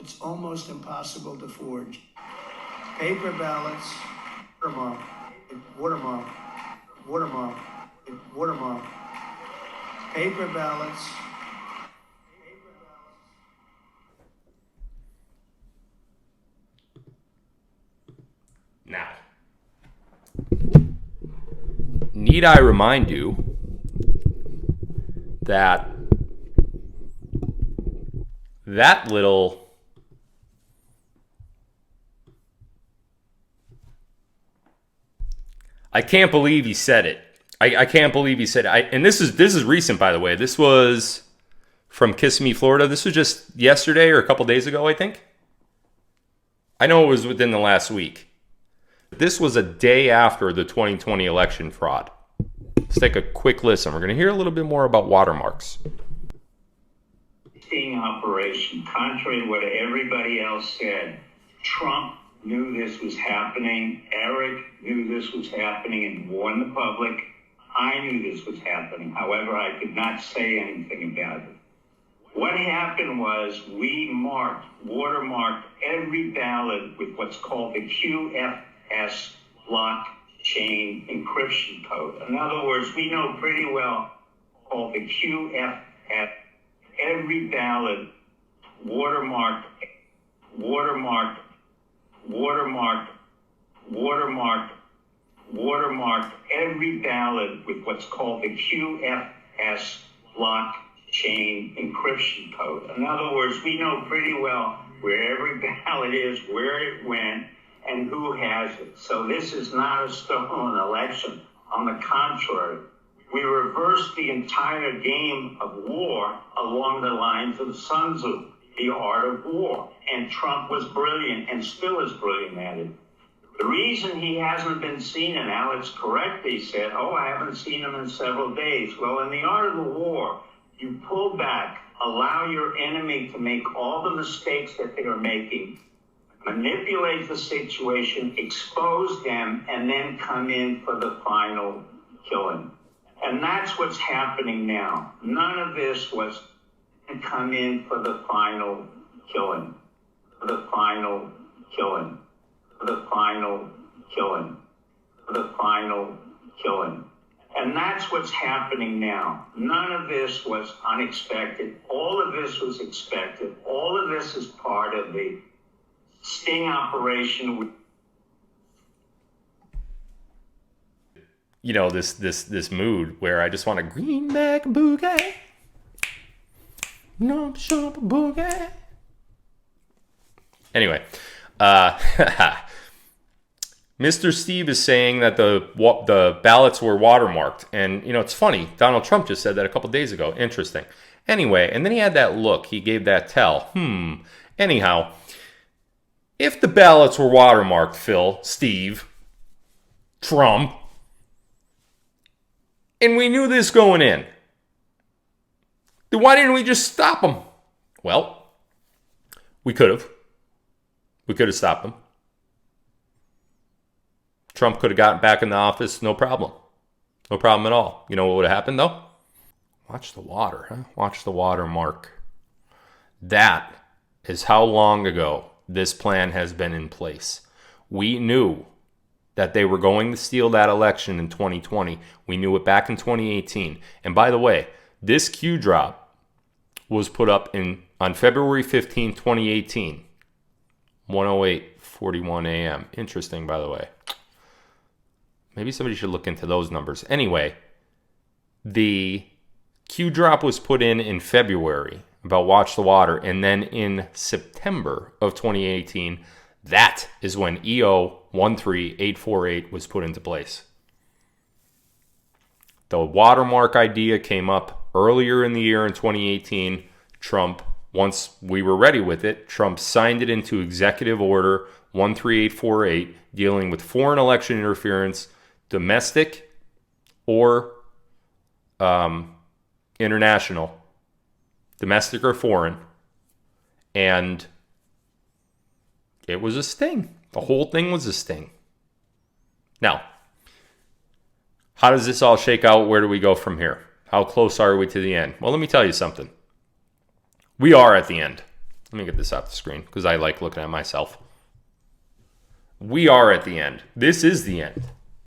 It's almost impossible to forge. Paper ballots, watermark, watermark, watermark, watermark. Paper ballots. Now, need I remind you that little I can't believe he said it. I can't believe he said it. And this is recent, by the way. This was from Kissimmee, Florida. This was just yesterday or a couple days ago, I think. I know it was within the last week. This was a day after the 2020 election fraud. Let's take a quick listen. We're going to hear a little bit more about watermarks. Sting operation, contrary to what everybody else said. Trump knew this was happening. Eric knew this was happening and warned the public. I knew this was happening. However, I could not say anything about it. What happened was we watermarked every ballot with what's called the QFS blockchain encryption code. In other words, we know pretty well called the QFS. Every ballot watermarked every ballot with what's called the QFS blockchain encryption code. In other words, we know pretty well where every ballot is, where it went, and who has it. So this is not a stolen election. On the contrary, we reversed the entire game of war along the lines of Sun Tzu, the art of war. And Trump was brilliant and still is brilliant at it. The reason he hasn't been seen, and Alex correctly said, I haven't seen him in several days. Well, in the art of the war, you pull back, allow your enemy to make all the mistakes that they are making, manipulate the situation, expose them, and then come in for the final killing. And that's what's happening now. None of this was come in for the final killing, for the final killing, for the final killing, for the final killing. And that's what's happening now. None of this was unexpected. All of this was expected. All of this is part of the sting operation. You know, this mood where I just want a greenback boogie. No shop boogie. Anyway, Mr. Steve is saying that the ballots were watermarked. And, you know, it's funny. Donald Trump just said that a couple days ago. Interesting. Anyway, and then he had that look. He gave that tell. Anyhow, if the ballots were watermarked, Phil, Steve, Trump, and we knew this going in, then why didn't we just stop them? Well, we could have. We could have stopped them. Trump could have gotten back in the office, no problem. No problem at all. You know what would have happened, though? Watch the water, huh? Watch the watermark. That is how long ago this plan has been in place. We knew that they were going to steal that election in 2020. We knew it back in 2018. And by the way, this Q drop was put up on February 15, 2018. 1:08:41 a.m. Interesting, by the way. Maybe somebody should look into those numbers. Anyway, the Q drop was put in February about Watch the Water. And then in September of 2018, that is when EO 13848 was put into place. The watermark idea came up earlier in the year in 2018. Trump, once we were ready with it, Trump signed it into Executive Order 13848, dealing with foreign election interference, domestic or international, domestic or foreign, and it was a sting. The whole thing was a sting. Now, how does this all shake out? Where do we go from here? How close are we to the end? Well, let me tell you something. We are at the end. Let me get this off the screen because I like looking at myself. We are at the end. This is the end.